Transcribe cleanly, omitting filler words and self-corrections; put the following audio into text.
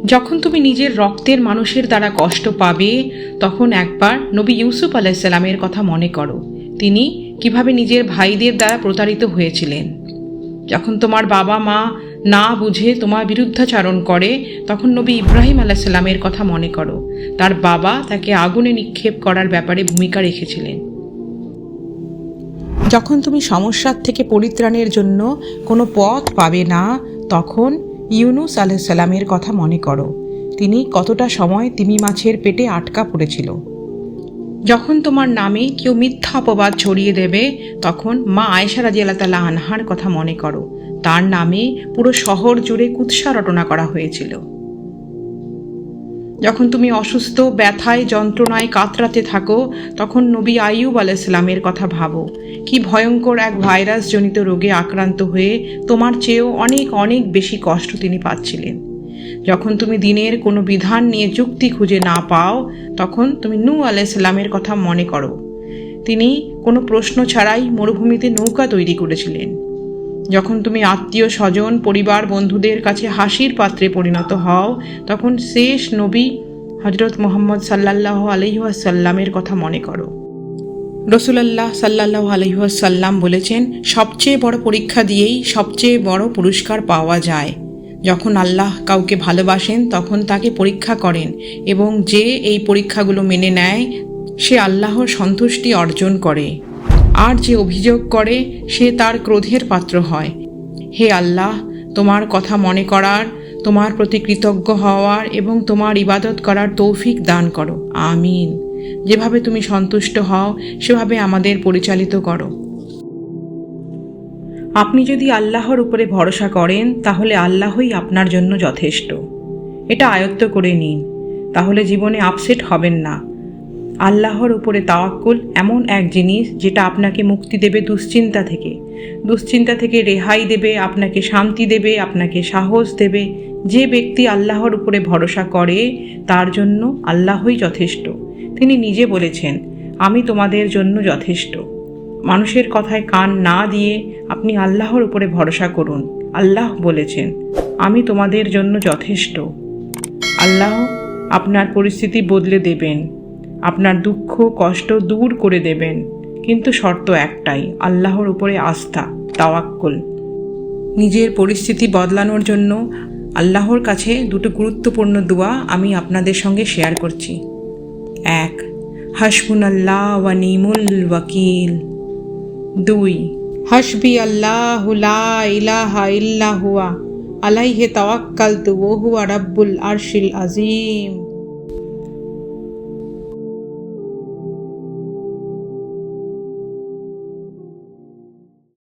যখন তুমি নিজের রক্তের মানুষের দ্বারা কষ্ট পাবে, তখন একবার নবী ইউসুফ আলাইসাল্লামের কথা মনে করো। তিনি কিভাবে নিজের ভাইদের দ্বারা প্রতারিত হয়েছিলেন। যখন তোমার বাবা মা না বুঝে তোমার বিরুদ্ধাচারণ করে, তখন নবী ইব্রাহিম আলাইসাল্লামের কথা মনে করো। তার বাবা তাকে আগুনে নিক্ষেপ করার ব্যাপারে ভূমিকা রেখেছিলেন। যখন তুমি সমস্যার থেকে পরিত্রাণের জন্য কোনো পথ পাবে না, তখন ইউনুস আলাইসাল্লামের কথা মনে করো। তিনি কতটা সময় তিমি মাছের পেটে আটকা পড়েছিল। যখন তোমার নামে কেউ মিথ্যা অপবাদ ছড়িয়ে দেবে, তখন মা আয়েশা রাদিয়াল্লাহু তাআলা আনহার কথা মনে করো। তার নামে পুরো শহর জুড়ে কুৎসা রটনা করা হয়েছিল। যখন তুমি অসুস্থ, ব্যথায়, যন্ত্রণায় কাতরাতে থাকো, তখন নবী আইয়ুব আলাইসাল্লামের কথা ভাবো। কি ভয়ঙ্কর এক ভাইরাসজনিত রোগে আক্রান্ত হয়ে তোমার চেয়েও অনেক অনেক বেশি কষ্ট তিনি পাচ্ছিলেন। যখন তুমি দিনের কোনো বিধান নিয়ে যুক্তি খুঁজে না পাও, তখন তুমি নূহ আলাইসাল্লামের কথা মনে করো। তিনি কোনো প্রশ্ন ছাড়াই মরুভূমিতে নৌকা তৈরি করেছিলেন। যখন তুমি আত্মীয় স্বজন, পরিবার, বন্ধুদের কাছে হাসির পাত্রে পরিণত হও, তখন শেষ নবী হজরত মুহাম্মদ সাল্লাল্লাহু আলাইহি ওয়াসাল্লামের কথা মনে করো। রাসূলুল্লাহ সাল্লাল্লাহু আলাইহি ওয়াসাল্লাম বলেছেন, সবচেয়ে বড় পরীক্ষা দিয়েই সবচেয়ে বড় পুরস্কার পাওয়া যায়। যখন আল্লাহ কাউকে ভালোবাসেন, তখন তাকে পরীক্ষা করেন, এবং যে এই পরীক্ষাগুলো মেনে নেয়, সে আল্লাহর সন্তুষ্টি অর্জন করে। আর যে অভিযোগ করে, সে তার ক্রোধের পাত্র হয়। হে আল্লাহ, তোমার কথা মনে করার, তোমার প্রতি কৃতজ্ঞ হওয়ার এবং তোমার ইবাদত করার তৌফিক দান করো। আমিন। যেভাবে তুমি সন্তুষ্ট হও, সেভাবে আমাদের পরিচালিত করো। আপনি যদি আল্লাহর উপরে ভরসা করেন, তাহলে আল্লাহই আপনার জন্য যথেষ্ট। এটা আয়ত্ত করে নিন, তাহলে জীবনে আপসেট হবেন না। আল্লাহর উপরে তাওয়াক্কুল এমন এক জিনিস, যেটা আপনাকে মুক্তি দেবে দুশ্চিন্তা থেকে রেহাই দেবে, আপনাকে শান্তি দেবে, আপনাকে সাহস দেবে। যে ব্যক্তি আল্লাহর উপরে ভরসা করে, তার জন্য আল্লাহই যথেষ্ট। তিনি নিজে বলেছেন, আমি তোমাদের জন্য যথেষ্ট। মানুষের কথায় কান না দিয়ে আপনি আল্লাহর উপরে ভরসা করুন। আল্লাহ বলেছেন, আমি তোমাদের জন্য যথেষ্ট। আল্লাহ আপনার পরিস্থিতি বদলে দেবেন, আপনার দুঃখ কষ্ট দূর করে দেবেন, কিন্তু শর্ত একটাই, আল্লাহর উপরে আস্থা, তাওয়াক্কুল। নিজের পরিস্থিতি বদলানোর জন্য আল্লাহর কাছে দুটো গুরুত্বপূর্ণ দোয়া আমি আপনাদের সঙ্গে শেয়ার করছি। 1, হাসবুনাল্লাহ ওয়া নি'মাল ওয়াকিল। 2, হাসবি আল্লাহু লা ইলাহা ইল্লা হুয়া আলাইহি তাওয়াক্কালতু ওয়া হুয়া রাব্বুল আরশিল আযীম।